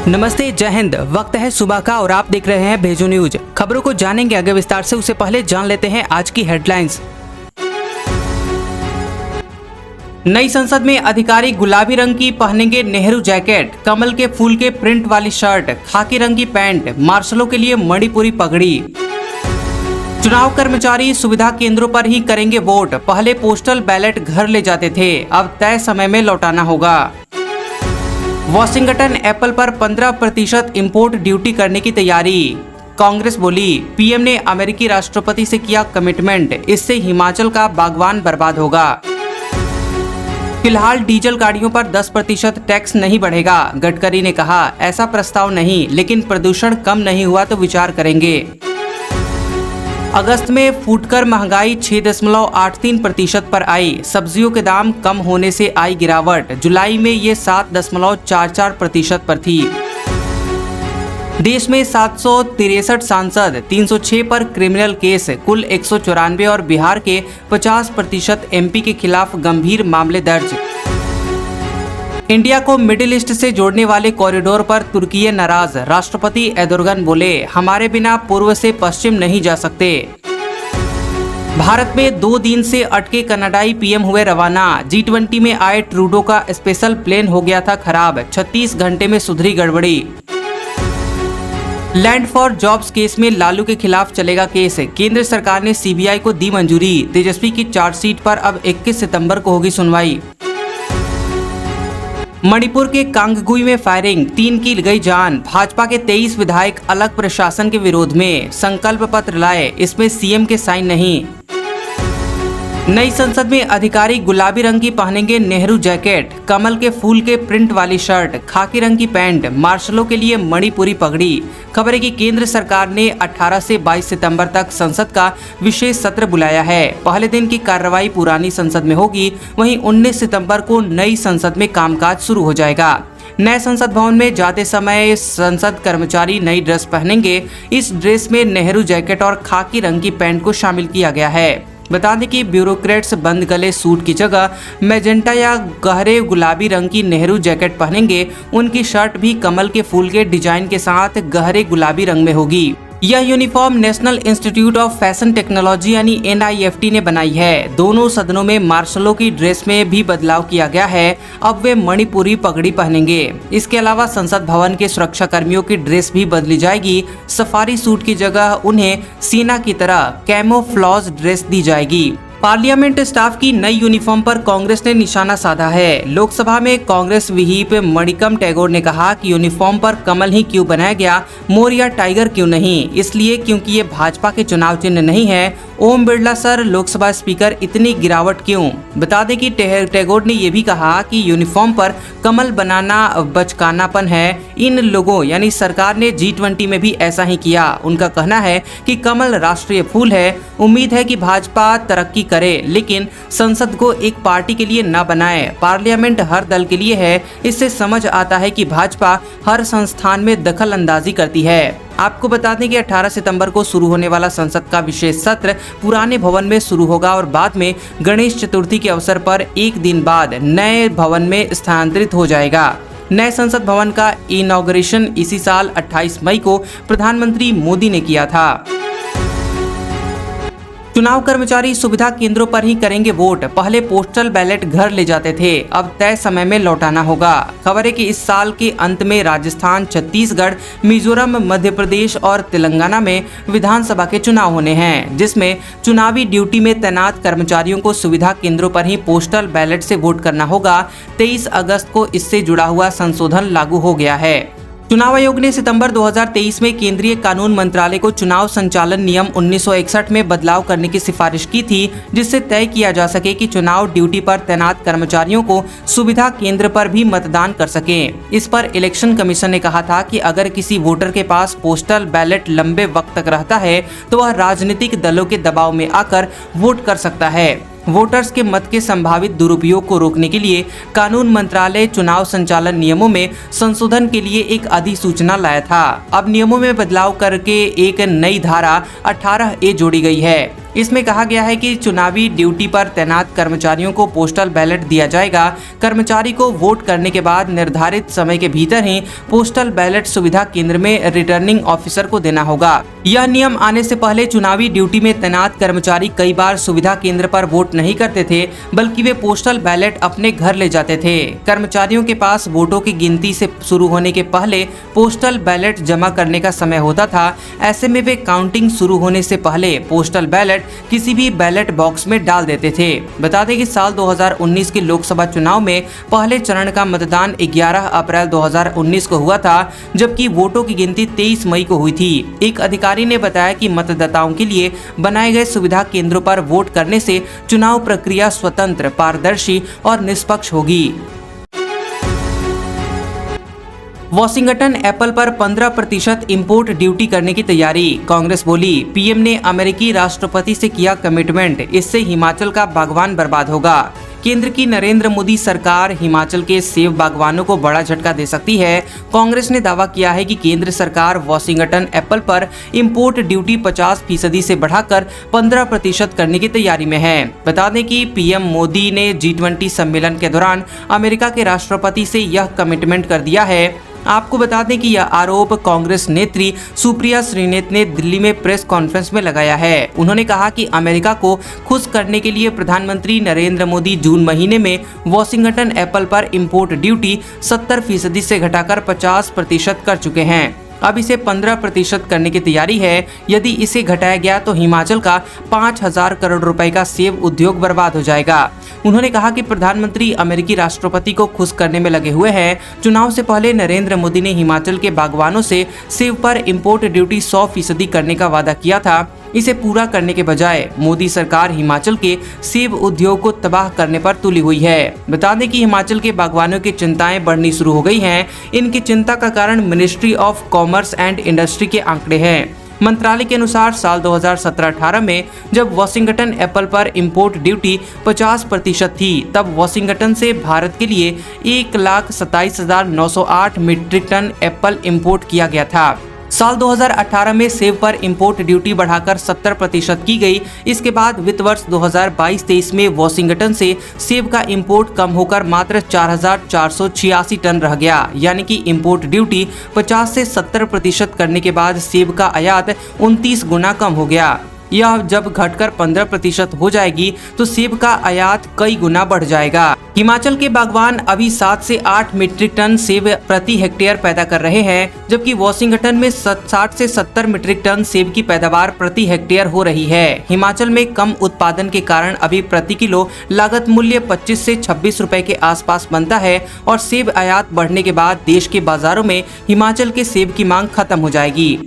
नमस्ते, जय हिंद। वक्त है सुबह का और आप देख रहे हैं भेजो न्यूज। खबरों को जानेंगे आगे विस्तार से, उससे पहले जान लेते हैं आज की हेडलाइंस। नई संसद में अधिकारी गुलाबी रंग की पहनेंगे नेहरू जैकेट, कमल के फूल के प्रिंट वाली शर्ट, खाकी रंग की पैंट, मार्शलों के लिए मणिपुरी पगड़ी। चुनाव कर्मचारी सुविधा केंद्रों पर ही करेंगे वोट, पहले पोस्टल बैलेट घर ले जाते थे, अब तय समय में लौटाना होगा। वॉशिंगटन एप्पल पर 15% इंपोर्ट ड्यूटी करने की तैयारी। कांग्रेस बोली, पीएम ने अमेरिकी राष्ट्रपति से किया कमिटमेंट, इससे हिमाचल का बागवान बर्बाद होगा। फिलहाल डीजल गाड़ियों पर 10% टैक्स नहीं बढ़ेगा, गडकरी ने कहा, ऐसा प्रस्ताव नहीं, लेकिन प्रदूषण कम नहीं हुआ तो विचार करेंगे। अगस्त में फूटकर महंगाई 6.83% पर आई, सब्जियों के दाम कम होने से आई गिरावट, जुलाई में ये 7.44% पर थी। देश में 763 सांसद, 306 पर क्रिमिनल केस, कुल 194 और बिहार के 50% एमपी के खिलाफ गंभीर मामले दर्ज। इंडिया को मिडिल ईस्ट से जोड़ने वाले कॉरिडोर पर तुर्की नाराज, राष्ट्रपति एर्दोगन बोले, हमारे बिना पूर्व से पश्चिम नहीं जा सकते। भारत में 2 दिन से अटके कनाडाई पीएम हुए रवाना, G20 में आए ट्रूडो का स्पेशल प्लेन हो गया था खराब, 36 घंटे में सुधरी गड़बड़ी। लैंड फॉर जॉब्स केस में लालू के खिलाफ चलेगा केस, केंद्र सरकार ने सीबीआई को दी मंजूरी, तेजस्वी की चार्जशीट पर अब 21 सितंबर को होगी सुनवाई। मणिपुर के कांगगुई में फायरिंग, 3 की गई जान, भाजपा के 23 विधायक अलग प्रशासन के विरोध में संकल्प पत्र लाए, इसमें सीएम के साइन नहीं। नई संसद में अधिकारी गुलाबी रंग की पहनेंगे नेहरू जैकेट, कमल के फूल के प्रिंट वाली शर्ट, खाकी रंग की पैंट, मार्शलों के लिए मणिपुरी पगड़ी। खबर है कि केंद्र सरकार ने 18 से 22 सितंबर तक संसद का विशेष सत्र बुलाया है। पहले दिन की कार्रवाई पुरानी संसद में होगी, वहीं 19 सितंबर को नई संसद में कामकाज शुरू हो जाएगा। नए संसद भवन में जाते समय संसद कर्मचारी नई ड्रेस पहनेंगे। इस ड्रेस में नेहरू जैकेट और खाकी रंग की पैंट को शामिल किया गया है। बता दें कि ब्यूरोक्रेट्स बंद गले सूट की जगह मैजेंटा या गहरे गुलाबी रंग की नेहरू जैकेट पहनेंगे। उनकी शर्ट भी कमल के फूल के डिजाइन के साथ गहरे गुलाबी रंग में होगी। यह uniform national institute of fashion technology यानी NIFT ने बनाई है। दोनों सदनों में मार्शलों की ड्रेस में भी बदलाव किया गया है, अब वे मणिपुरी पगड़ी पहनेंगे। इसके अलावा संसद भवन के सुरक्षा कर्मियों की ड्रेस भी बदली जाएगी। सफारी सूट की जगह उन्हें सेना की तरह कैमोफ्लेज ड्रेस दी जाएगी। पार्लियामेंट स्टाफ की नई यूनिफॉर्म पर कांग्रेस ने निशाना साधा है। लोकसभा में कांग्रेस व्हीप मणिकम टैगोर ने कहा कि यूनिफॉर्म पर कमल ही क्यों बनाया गया, मोर या टाइगर क्यों नहीं? इसलिए क्योंकि ये भाजपा के चुनाव चिन्ह नहीं है। ओम बिरला सर, लोकसभा स्पीकर, इतनी गिरावट क्यों? बता दें कि टैगोर ने यह भी कहा कि यूनिफॉर्म पर कमल बनाना बचकानापन है। इन लोगों यानी सरकार ने G20 में भी ऐसा ही किया। उनका कहना है कि कमल राष्ट्रीय फूल है। उम्मीद है कि भाजपा तरक्की करे, लेकिन संसद को एक पार्टी के लिए न बनाए। पार्लियामेंट हर दल के लिए है। इससे समझ आता है कि भाजपा हर संस्थान में दखल अंदाजी करती है। आपको बता दें कि 18 सितंबर को शुरू होने वाला संसद का विशेष सत्र पुराने भवन में शुरू होगा और बाद में गणेश चतुर्थी के अवसर पर एक दिन बाद नए भवन में स्थानांतरित हो जाएगा। नए संसद भवन का इनॉग्रेशन इसी साल 28 मई को प्रधानमंत्री मोदी ने किया था। चुनाव कर्मचारी सुविधा केंद्रों पर ही करेंगे वोट, पहले पोस्टल बैलेट घर ले जाते थे, अब तय समय में लौटाना होगा। खबर है कि इस साल के अंत में राजस्थान, छत्तीसगढ़, मिजोरम, मध्य प्रदेश और तेलंगाना में विधानसभा के चुनाव होने हैं, जिसमें चुनावी ड्यूटी में तैनात कर्मचारियों को सुविधा केंद्रों पर ही पोस्टल बैलेट से वोट करना होगा। 23 अगस्त को इससे जुड़ा हुआ संशोधन लागू हो गया है। चुनाव आयोग ने सितंबर 2023 में केंद्रीय कानून मंत्रालय को चुनाव संचालन नियम 1961 में बदलाव करने की सिफारिश की थी, जिससे तय किया जा सके कि चुनाव ड्यूटी पर तैनात कर्मचारियों को सुविधा केंद्र पर भी मतदान कर सकें। इस पर इलेक्शन कमीशन ने कहा था कि अगर किसी वोटर के पास पोस्टल बैलेट लंबे वक्त तक रहता है तो वह राजनीतिक दलों के दबाव में आकर वोट कर सकता है। वोटर्स के मत के संभावित दुरुपयोग को रोकने के लिए कानून मंत्रालय चुनाव संचालन नियमों में संशोधन के लिए एक अधिसूचना लाया था। अब नियमों में बदलाव करके एक नई धारा 18A जोड़ी गई है। इसमें कहा गया है कि चुनावी ड्यूटी पर तैनात कर्मचारियों को पोस्टल बैलेट दिया जाएगा। कर्मचारी को वोट करने के बाद निर्धारित समय के भीतर ही पोस्टल बैलेट सुविधा केंद्र में रिटर्निंग ऑफिसर को देना होगा। यह नियम आने से पहले चुनावी ड्यूटी में तैनात कर्मचारी कई बार सुविधा केंद्र पर वोट नहीं करते थे, बल्कि वे पोस्टल बैलेट अपने घर ले जाते थे। कर्मचारियों के पास वोटों की गिनती से शुरू होने के पहले पोस्टल बैलेट जमा करने का समय होता था। ऐसे में वे काउंटिंग शुरू होने से पहले पोस्टल बैलेट किसी भी बैलेट बॉक्स में डाल देते थे। बता दें कि साल 2019 के लोकसभा चुनाव में पहले चरण का मतदान 11 अप्रैल 2019 को हुआ था, जबकि वोटों की गिनती 23 मई को हुई थी। एक अधिकारी ने बताया कि मतदाताओं के लिए बनाए गए सुविधा केंद्रों पर वोट करने से चुनाव प्रक्रिया स्वतंत्र, पारदर्शी और निष्पक्ष होगी। वॉशिंगटन एप्पल पर 15% इंपोर्ट ड्यूटी करने की तैयारी, कांग्रेस बोली। पीएम ने अमेरिकी राष्ट्रपति से किया कमिटमेंट, इससे हिमाचल का बागवान बर्बाद होगा। केंद्र की नरेंद्र मोदी सरकार हिमाचल के सेब बागवानों को बड़ा झटका दे सकती है। कांग्रेस ने दावा किया है कि केंद्र सरकार वॉशिंगटन एप्पल पर इंपोर्ट ड्यूटी 50% से बढ़ाकर 15% करने की तैयारी में है। बता दें कि पीएम मोदी ने G20 सम्मेलन के दौरान अमेरिका के राष्ट्रपति से यह कमिटमेंट कर दिया है। आपको बता दें कि यह आरोप कांग्रेस नेत्री सुप्रिया श्रीनेत ने दिल्ली में प्रेस कॉन्फ्रेंस में लगाया है। उन्होंने कहा कि अमेरिका को खुश करने के लिए प्रधानमंत्री नरेंद्र मोदी जून महीने में वॉशिंगटन एप्पल पर इंपोर्ट ड्यूटी 70% से घटाकर 50% कर चुके हैं। अब इसे 15% करने की तैयारी है। यदि इसे घटाया गया तो हिमाचल का 5,000 करोड़ रुपए का सेब उद्योग बर्बाद हो जाएगा। उन्होंने कहा कि प्रधानमंत्री अमेरिकी राष्ट्रपति को खुश करने में लगे हुए हैं। चुनाव से पहले नरेंद्र मोदी ने हिमाचल के बागवानों से सेब पर इंपोर्ट ड्यूटी 100% करने का वादा किया था। इसे पूरा करने के बजाय मोदी सरकार हिमाचल के सेब उद्योग को तबाह करने पर तुली हुई है। बता दें कि हिमाचल के बागवानों की चिंताएं बढ़नी शुरू हो गई हैं। इनकी चिंता का कारण ministry of commerce and industry के आंकड़े हैं। मंत्रालय के अनुसार साल 2017-18 में जब वॉशिंगटन एप्पल पर इंपोर्ट ड्यूटी 50% थी, तब वॉशिंगटन से भारत के लिए 1,27,908 मीट्रिक टन एप्पल इंपोर्ट किया गया था। साल 2018 में सेब पर इंपोर्ट ड्यूटी बढ़ाकर 70% की गई। इसके बाद वित्त वर्ष 2022-23 में वॉशिंगटन से सेब का इंपोर्ट कम होकर मात्र 4,486 टन रह गया। यानी कि इंपोर्ट ड्यूटी 50 से 70% करने के बाद सेब का आयात 29 गुना कम हो गया। यह जब घटकर 15% हो जाएगी तो सेब का आयात कई गुना बढ़ जाएगा। हिमाचल के बागवान अभी 7 से 8 मीट्रिक टन सेब प्रति हेक्टेयर पैदा कर रहे हैं, जबकि वॉशिंगटन में 60 से 70 मीट्रिक टन सेब की पैदावार प्रति हेक्टेयर हो रही है। हिमाचल में कम उत्पादन के कारण अभी प्रति किलो लागत मूल्य 25 से 26 रुपए के आसपास बनता है और सेब आयात बढ़ने के बाद देश के बाजारों में हिमाचल के सेब की मांग खत्म हो जाएगी।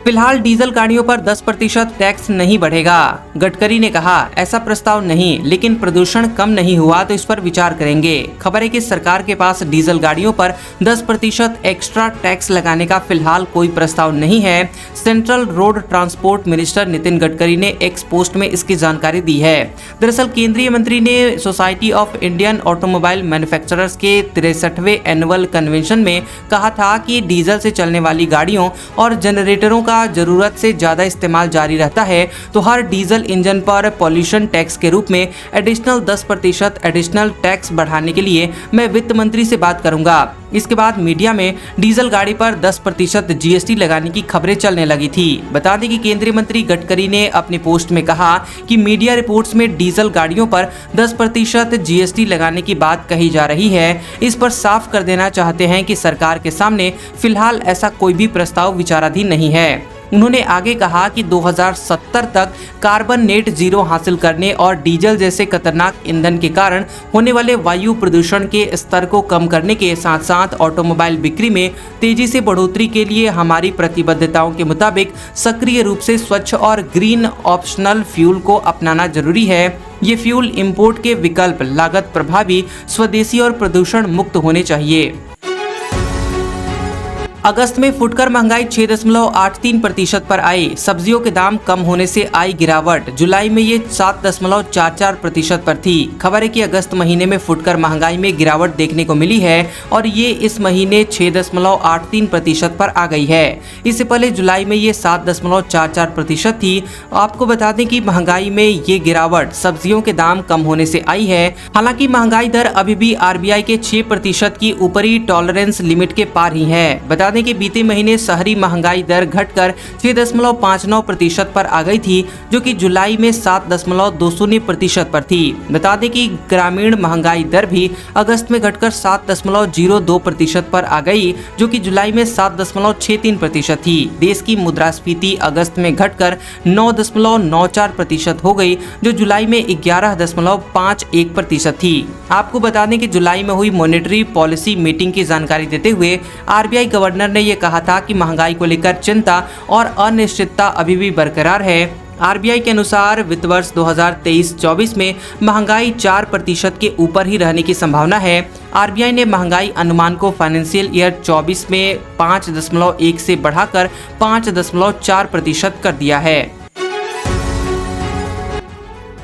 फिलहाल डीजल गाड़ियों पर 10% टैक्स नहीं बढ़ेगा। गडकरी ने कहा, ऐसा प्रस्ताव नहीं, लेकिन प्रदूषण कम नहीं हुआ तो इस पर विचार करेंगे। खबर है कि सरकार के पास डीजल गाड़ियों पर 10% एक्स्ट्रा टैक्स लगाने का फिलहाल कोई प्रस्ताव नहीं है। Central road transport minister Nitin Gadkari ने एक्स पोस्ट में इसकी जानकारी दी है। दरअसल केंद्रीय मंत्री ने society of Indian automobile manufacturers के 63वें एनुअल कन्वेंशन में कहा था कि डीजल से चलने वाली गाड़ियों और जनरेटरों का जरूरत से ज्यादा इस्तेमाल जारी रहता है तो हर डीजल इंजन पर पॉल्यूशन टैक्स के रूप में एडिशनल 10% एडिशनल टैक्स बढ़ाने के लिए मैं वित्त मंत्री से बात करूंगा। इसके बाद मीडिया में डीजल गाड़ी पर 10% जीएसटी लगाने की खबरें चलने लगी थी। बता दें कि केंद्रीय मंत्री गडकरी ने अपने पोस्ट में कहा कि मीडिया रिपोर्ट्स में डीजल गाड़ियों पर 10% जीएसटी लगाने की बात कही जा रही है। इस पर साफ कर देना चाहते हैं कि सरकार के सामने फिलहाल ऐसा कोई भी प्रस्ताव विचाराधीन नहीं है। उन्होंने आगे कहा कि 2070 तक कार्बन नेट जीरो हासिल करने और डीजल जैसे खतरनाक ईंधन के कारण होने वाले वायु प्रदूषण के स्तर को कम करने के साथ साथ ऑटोमोबाइल बिक्री में तेजी से बढ़ोतरी के लिए हमारी प्रतिबद्धताओं के मुताबिक सक्रिय रूप से स्वच्छ और ग्रीन ऑप्शनल फ्यूल को अपनाना जरूरी है। ये फ्यूल इंपोर्ट के विकल्प लागत प्रभावी, स्वदेशी और प्रदूषण मुक्त होने चाहिए। अगस्त में फुटकर महंगाई 6.83% पर आई। सब्जियों के दाम कम होने से आई गिरावट। जुलाई में ये 7.44% पर थी। खबर है कि अगस्त महीने में फुटकर महंगाई में गिरावट देखने को मिली है और ये इस महीने 6.83% पर आ गई है। इससे पहले जुलाई में ये 7.44% थी। आपको बता दें कि महंगाई में ये गिरावट सब्जियों के दाम कम होने से आई है। हालांकि महंगाई दर अभी भी RBI के 6% की ऊपरी टॉलरेंस लिमिट के पार ही है। बता दें कि बीते महीने शहरी महंगाई दर घटकर 6.59% पर आ गई थी, जो कि जुलाई में 7.20% पर थी। बता दें कि ग्रामीण महंगाई दर भी अगस्त में घटकर 7.02% पर आ गई, जो कि जुलाई में 7.63% थी। देश की मुद्रास्फीति अगस्त में घटकर 9.94% हो गई, जो जुलाई में 11.51% थी। आपको बता दें कि जुलाई में हुई मॉनेटरी पॉलिसी मीटिंग की जानकारी देते हुए RBI गवर्नर ने यह कहा था कि महंगाई को लेकर चिंता और अनिश्चितता अभी भी बरकरार है। RBI के अनुसार वित्त वर्ष 2023-24 में महंगाई 4% के ऊपर ही रहने की संभावना है। RBI ने महंगाई अनुमान को फाइनेंशियल ईयर 24 में 5.1 से बढ़ाकर 5.4% कर दिया है।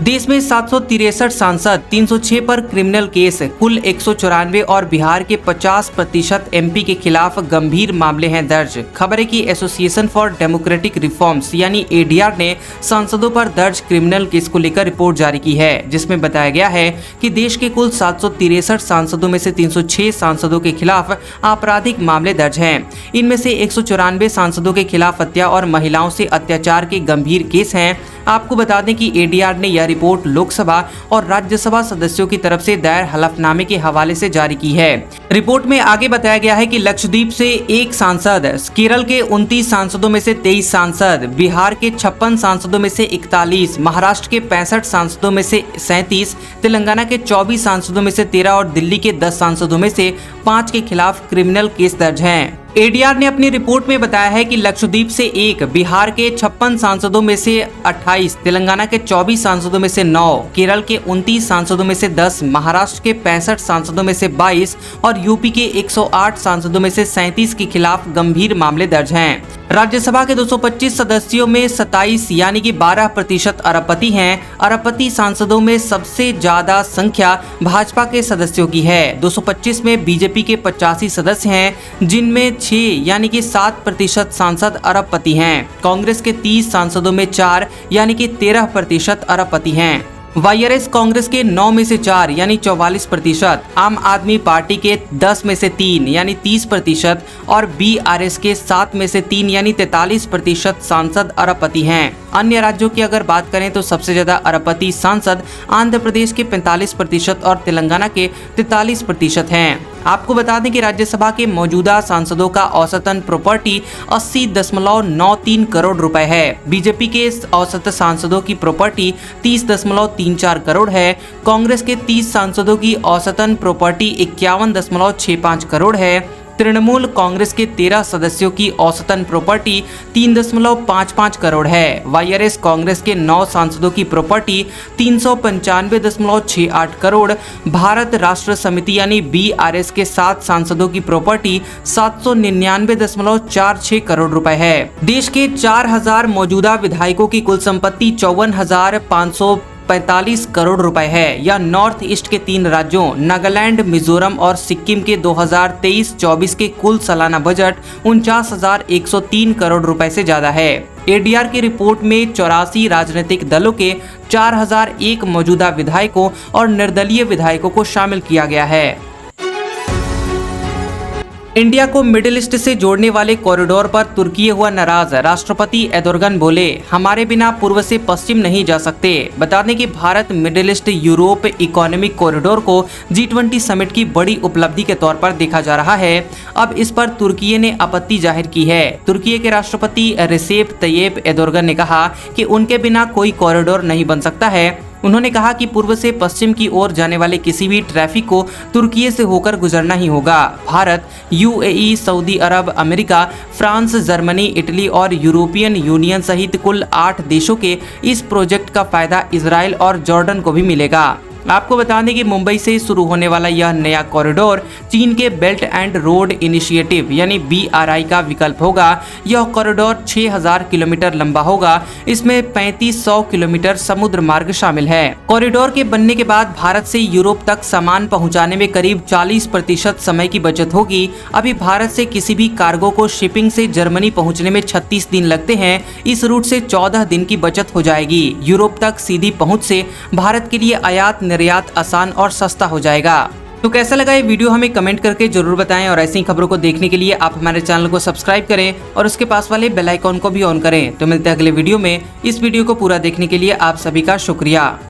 देश में 763 सांसद, 306 पर क्रिमिनल केस, कुल 194 और बिहार के 50% MP के खिलाफ गंभीर मामले हैं दर्ज। खबर है कि एसोसिएशन फॉर डेमोक्रेटिक रिफॉर्म्स यानी ADR ने सांसदों पर दर्ज क्रिमिनल केस को लेकर रिपोर्ट जारी की है, जिसमें बताया गया है कि देश के कुल 763 सांसदों में से 306 सांसदों के खिलाफ आपराधिक मामले दर्ज हैं। इनमें से 194 सांसदों के खिलाफ हत्या और महिलाओं से अत्याचार के गंभीर केस हैं। आपको बता दें कि ADR ने यह रिपोर्ट लोकसभा और राज्यसभा सदस्यों की तरफ से दायर हलफनामे के हवाले से जारी की है। रिपोर्ट में आगे बताया गया है कि लक्षद्वीप से 1 सांसद, केरल के 29 सांसदों में से 23 सांसद, बिहार के 56 सांसदों में से 41, महाराष्ट्र के 65 सांसदों में से 37, तेलंगाना के 24 सांसदों में से 13 और दिल्ली के 10 सांसदों में से 5 के खिलाफ क्रिमिनल केस दर्ज हैं। ADR ने अपनी रिपोर्ट में बताया है कि लक्षद्वीप से 1, बिहार के 56 सांसदों में से 28, तेलंगाना के 24 सांसदों में से 9, केरल के 29 सांसदों में से 10, महाराष्ट्र के 65 सांसदों में से 22 और यूपी के 108 सांसदों में से 37 के खिलाफ गंभीर मामले दर्ज हैं। राज्यसभा के 225 सदस्यों में 27 यानी कि 12% अरबपति हैं। अरबपति सांसदों में सबसे ज्यादा संख्या भाजपा के सदस्यों की है। 225 में बीजेपी के 85 सदस्य हैं, जिनमें 6 यानी कि 7% सांसद अरबपति हैं। कांग्रेस के 30 सांसदों में 4 यानी कि 13% अरबपति हैं। YRS कांग्रेस के 9 में से 4 यानी 44%, आम आदमी पार्टी के 10 में से 3 यानी 30% और BRS के 7 में से 3 यानी 43% सांसद अरबपति हैं। अन्य राज्यों की अगर बात करें तो सबसे ज्यादा अरबपति सांसद आंध्र प्रदेश के 45% और तेलंगाना के 43% हैं। आपको बता दें कि राज्यसभा के मौजूदा सांसदों का औसतन प्रॉपर्टी 80.93 करोड़ रुपए है। बीजेपी के औसत सांसदों की प्रॉपर्टी 30.34 करोड़ है। कांग्रेस के 30 सांसदों की औसतन प्रॉपर्टी 51.65 करोड़ है। तृणमूल कांग्रेस के 13 सदस्यों की औसतन प्रॉपर्टी 3.55 करोड़ है। YRS कांग्रेस के 9 सांसदों की प्रॉपर्टी 395.68 करोड़। भारत राष्ट्र समिति यानी BRS के 7 सांसदों की प्रॉपर्टी 799.46 करोड़ रुपए है। देश के 4000 मौजूदा विधायकों की कुल संपत्ति 54,545 करोड़ रुपए है। यह नॉर्थ ईस्ट के 3 राज्यों नागालैंड, मिजोरम और सिक्किम के 2023-24 के कुल सालाना बजट 49,103 करोड़ रुपए से ज्यादा है। ADR की रिपोर्ट में 84 राजनीतिक दलों के 4001 मौजूदा विधायकों और निर्दलीय विधायकों को शामिल किया गया है। इंडिया को मिडिल ईस्ट से जोड़ने वाले कॉरिडोर पर तुर्की हुआ नाराज। राष्ट्रपति एर्दोगन बोले, हमारे बिना पूर्व से पश्चिम नहीं जा सकते। बता दें कि Bharat middle east Europe economic corridor को G20 समिट की बड़ी उपलब्धि के तौर पर देखा जा रहा है। अब इस पर तुर्की ने आपत्ति जाहिर की है। तुर्की के राष्ट्रपति रेसेप तैयब एर्दोगन ने कहा कि उनके बिना कोई कॉरिडोर नहीं बन सकता है। उन्होंने कहा कि पूर्व से पश्चिम की ओर जाने वाले किसी भी ट्रैफिक को तुर्की से होकर गुजरना ही होगा। भारत, UAE, सऊदी अरब, अमेरिका, फ्रांस, जर्मनी, इटली और यूरोपियन यूनियन सहित कुल 8 देशों के इस प्रोजेक्ट का फायदा इजराइल और जॉर्डन को भी मिलेगा। आपको बता दें कि मुंबई से शुरू होने वाला यह नया कॉरिडोर चीन के बेल्ट एंड रोड इनिशिएटिव यानी BRI का विकल्प होगा। यह कॉरिडोर 6000 किलोमीटर लंबा होगा। इसमें 3500 किलोमीटर समुद्र मार्ग शामिल है। कॉरिडोर के बनने के बाद भारत से यूरोप तक सामान पहुंचाने में करीब 40% समय की बचत होगी। अभी भारत से किसी भी कार्गो को शिपिंग से जर्मनी पहुंचने में 36 दिन लगते हैं। इस रूट से 14 दिन की बचत हो जाएगी। यूरोप तक सीधी पहुंच से भारत के लिए आयात निर्यात आसान और सस्ता हो जाएगा। तो कैसा लगा ये वीडियो हमें कमेंट करके जरूर बताएं और ऐसी खबरों को देखने के लिए आप हमारे चैनल को सब्सक्राइब करें और उसके पास वाले बेल आइकॉन को भी ऑन करें। तो मिलते हैं अगले वीडियो में। इस वीडियो को पूरा देखने के लिए आप सभी का शुक्रिया।